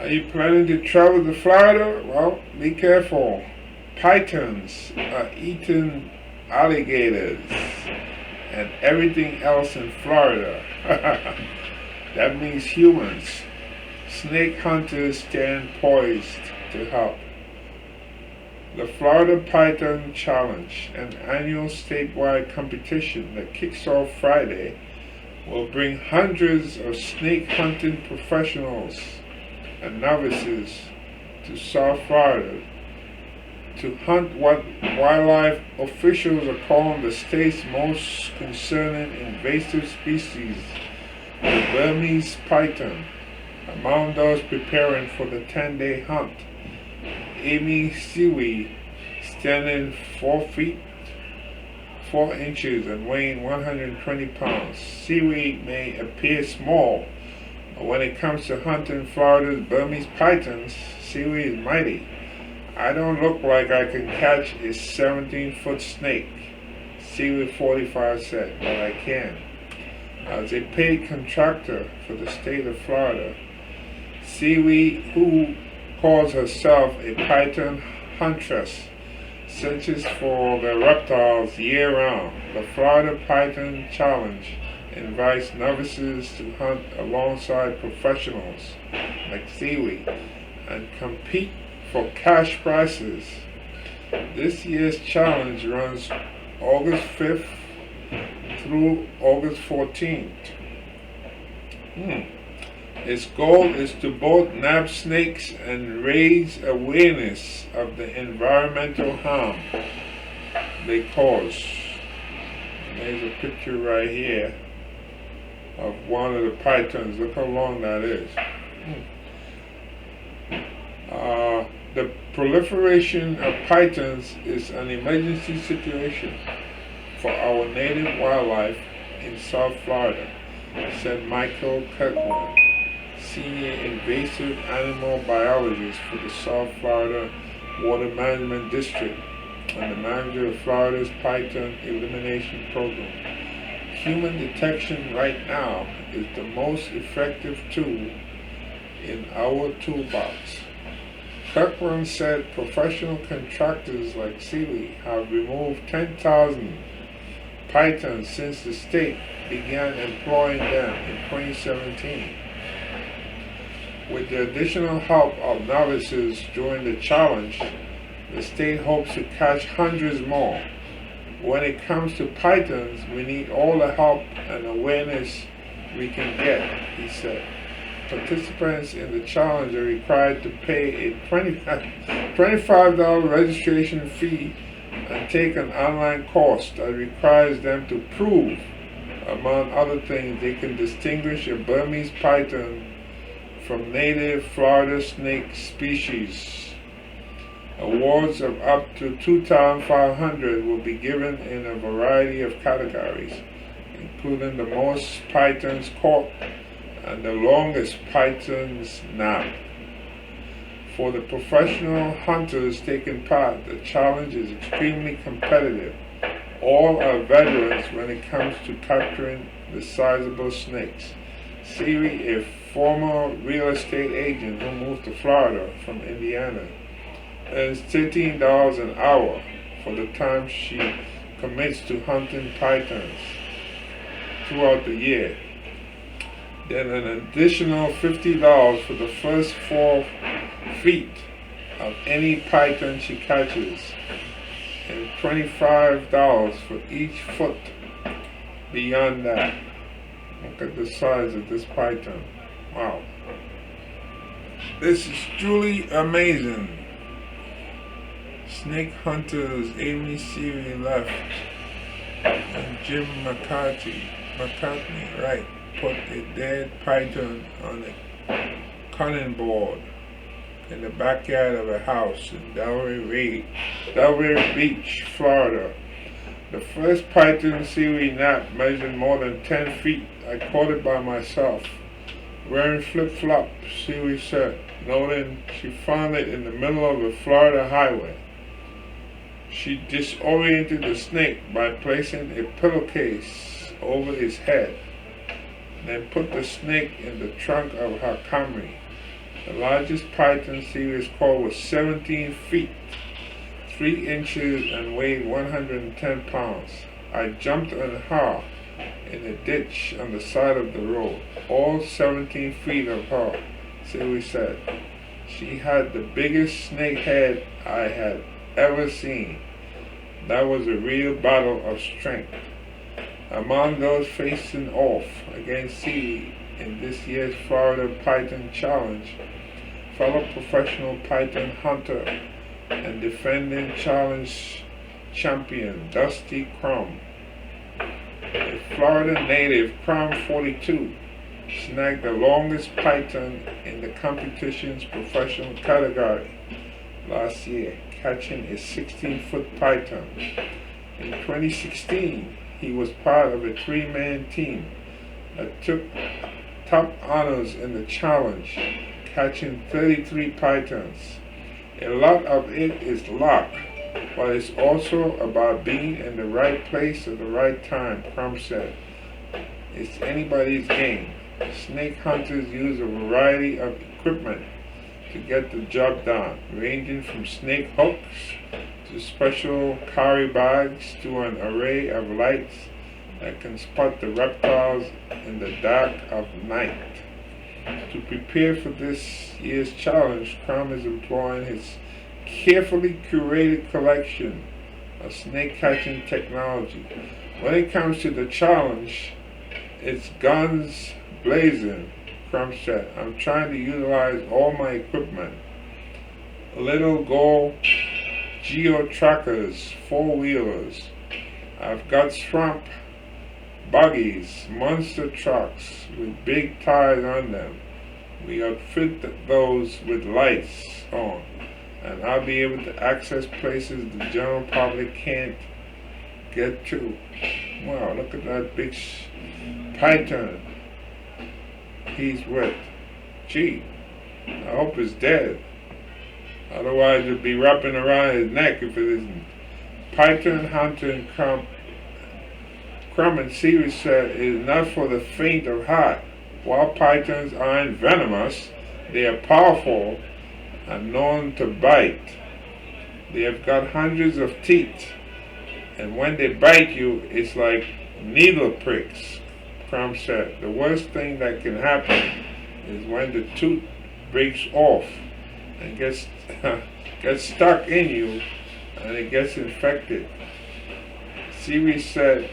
Are you planning to travel to Florida? Well, be careful. Pythons are eating alligators and everything else in Florida. That means humans. Snake hunters stand poised to help. The Florida Python Challenge, an annual statewide competition that kicks off Friday, will bring hundreds of snake hunting professionals and novices to South Florida to hunt what wildlife officials are calling the state's most concerning invasive species, the Burmese python. Among those preparing for the 10-day hunt, Siewe, standing 4 feet 4 inches and weighing 120 pounds. Siewe may appear small, but when it comes to hunting Florida's Burmese pythons, Siewe is mighty. I don't look like I can catch a 17-foot snake, Siewe 45 said, but I can. As a paid contractor for the state of Florida, Siewe, who calls herself a python huntress, searches for the reptiles year-round. The Florida Python Challenge invites novices to hunt alongside professionals like Siewe and compete for cash prizes. This year's challenge runs August 5th through August 14th. Its goal is to both nab snakes and raise awareness of the environmental harm they cause. There's a picture right here of one of the pythons. Look how long that is. The proliferation of pythons is an emergency situation for our native wildlife in South Florida, said Michael Kirkland, senior invasive animal biologist for the South Florida Water Management District and the manager of Florida's Python Elimination Program. Human detection right now is the most effective tool in our toolbox. Kirkland said professional contractors like Siewe have removed 10,000 pythons since the state began employing them in 2017. With the additional help of novices during the challenge, the state hopes to catch hundreds more. When it comes to pythons, we need all the help and awareness we can get, he said. Participants in the challenge are required to pay a $25 registration fee and take an online course that requires them to prove, among other things, they can distinguish a Burmese python from native Florida snake species. Awards of up to $2,500 will be given in a variety of categories, including the most pythons caught and the longest pythons nabbed. For the professional hunters taking part, the challenge is extremely competitive. All are veterans when it comes to capturing the sizable snakes. Siewe, a former real estate agent who moved to Florida from Indiana, earns $13 an hour for the time she commits to hunting pythons throughout the year. Then an additional $50 for the first 4 feet of any python she catches, and $25 for each foot beyond that. Look at the size of this python. Wow. This is truly amazing. Snake hunters Amy Siewe left and Jim McCartney, right, put a dead python on a cutting board in the backyard of a house in Delray Beach, Florida. The first python Siewe nabbed measured more than 10 feet. I caught it by myself, wearing flip-flops, Siewe said, noting she found it in the middle of a Florida highway. She disoriented the snake by placing a pillowcase over its head, then put the snake in the trunk of her Camry. The largest python Siewe caught was 17 feet, 3 inches, and weighed 110 pounds. I jumped on her in a ditch on the side of the road, all 17 feet of her, Siewe said. She had the biggest snake head I had ever seen. That was a real battle of strength. Among those facing off against Siewe in this year's Florida Python Challenge, fellow professional python hunter and defending challenge champion Dusty Crumb. A Florida native, Crumb 42, snagged the longest python in the competition's professional category last year, catching a 16-foot python. In 2016, he was part of a 3-man team that took top honors in the challenge, catching 33 pythons. A lot of it is luck, but it's also about being in the right place at the right time, Crumb said. It's anybody's game. Snake hunters use a variety of equipment to get the job done, ranging from snake hooks to special carry bags to an array of lights that can spot the reptiles in the dark of night. To prepare for this year's challenge, Crumb is employing his carefully curated collection of snake catching technology. When it comes to the challenge, it's guns blazing, Crumb said. I'm trying to utilize all my equipment. Little gold geo-trackers, 4-wheelers. I've got swamp buggies, monster trucks with big tires on them. We outfit those with lights on, and I'll be able to access places the general public can't get to. Wow, look at that big python he's with. Gee, I hope it's dead. Otherwise it'll be wrapping around his neck if it isn't. Python hunting Crumb and Siewe said is not for the faint of heart. While pythons aren't venomous, they are powerful and known to bite. They have got hundreds of teeth, and when they bite you, it's like needle pricks, Crumb said. The worst thing that can happen is when the tooth breaks off and gets stuck in you and it gets infected. Siewe said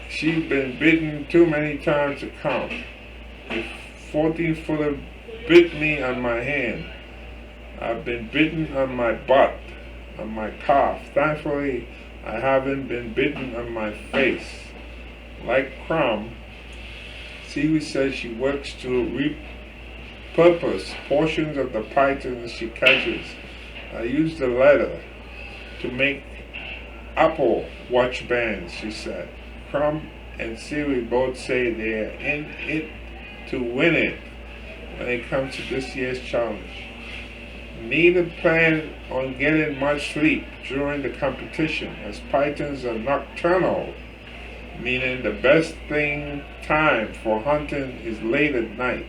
she's been bitten too many times to count. A 14-footer bit me on my hand. I've been bitten on my butt, on my calf. Thankfully, I haven't been bitten on my face. Like Crumb, Siewe says she works to repurpose portions of the pythons she catches. I use the leather to make Apple Watch bands, she said. Crumb and Siewe both say they are in it to win it when it comes to this year's challenge. Neither plan on getting much sleep during the competition, as pythons are nocturnal, meaning the best time for hunting is late at night.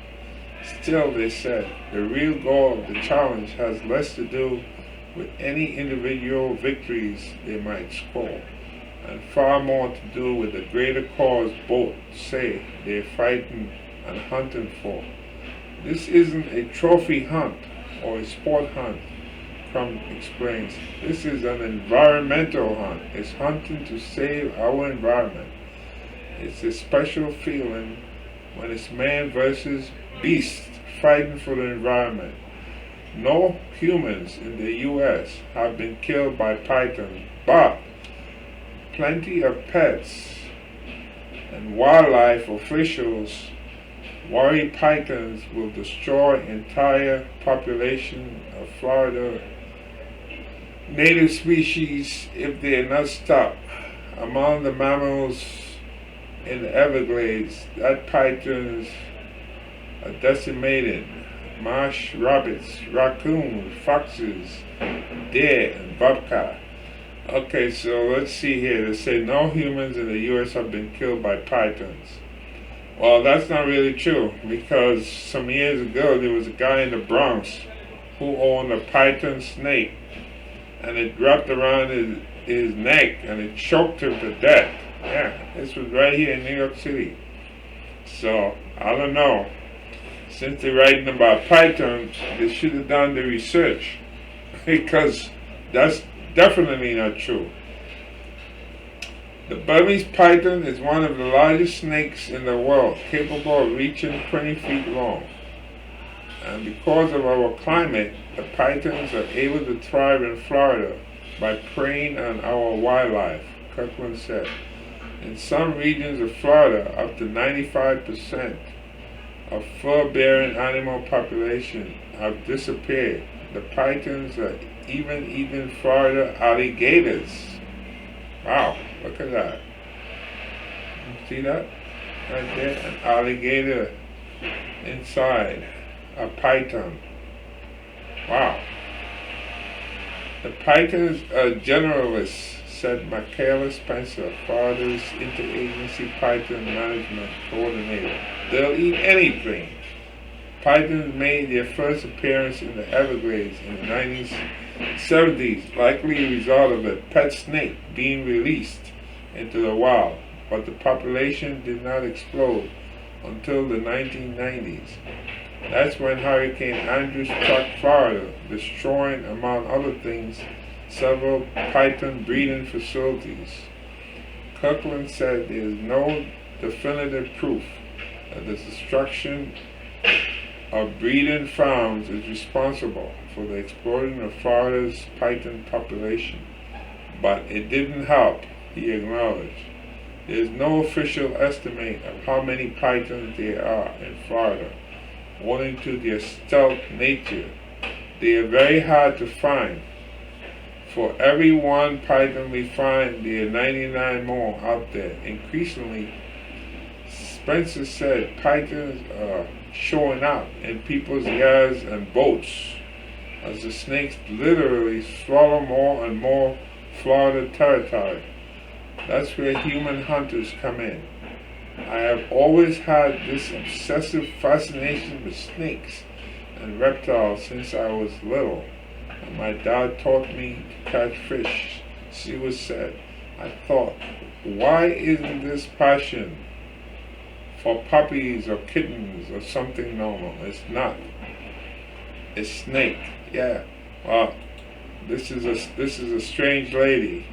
Still, they said, the real goal of the challenge has less to do with any individual victories they might score, and far more to do with the greater cause both say they're fighting and hunting for. This isn't a trophy hunt or a sport hunt, Crumb explains. This is an environmental hunt. It's hunting to save our environment. It's a special feeling when it's man versus beast fighting for the environment. No humans in the U.S. have been killed by pythons, but plenty of pets and wildlife officials worry pythons will destroy entire population of Florida native species if they are not stopped. Among the mammals in the Everglades, that pythons are decimated. Marsh rabbits, raccoons, foxes, deer, and bobcat. Okay, so let's see here. They say no humans in the U.S. have been killed by pythons. Well, that's not really true because some years ago there was a guy in the Bronx who owned a python snake and it wrapped around his neck and it choked him to death. Yeah, this was right here in New York City. So, I don't know. Since they're writing about pythons, they should have done the research because that's definitely not true. The Burmese python is one of the largest snakes in the world, capable of reaching 20 feet long. And because of our climate, the pythons are able to thrive in Florida by preying on our wildlife, Kirkland said. In some regions of Florida, up to 95% of fur-bearing animal population have disappeared. The pythons are even eating Florida alligators. Wow, look at that. You see that? Right there, an alligator inside a python. Wow. The pythons are generalists, said Michaela Spencer, Florida's Interagency Python Management Coordinator. They'll eat anything. Pythons made their first appearance in the Everglades in the 1970s, likely a result of a pet snake being released into the wild, but the population did not explode until the 1990s. That's when Hurricane Andrew struck Florida, destroying, among other things, several python breeding facilities. Kirkland said there is no definitive proof that the destruction of breeding farms is responsible for the explosion of Florida's python population, but it didn't help, he acknowledged. There is no official estimate of how many pythons there are in Florida. Owing to their stealth nature, they are very hard to find. For every one python we find, there are 99 more out there. Increasingly, Spencer said, pythons are showing up in people's yards and boats as the snakes literally swallow more and more Florida territory. That's where human hunters come in. I have always had this obsessive fascination with snakes and reptiles since I was little, and my dad taught me to catch fish. Siewe said, I thought, why isn't this passion for puppies or kittens or something normal? It's not. It's snake. Yeah. Well, this is a strange lady.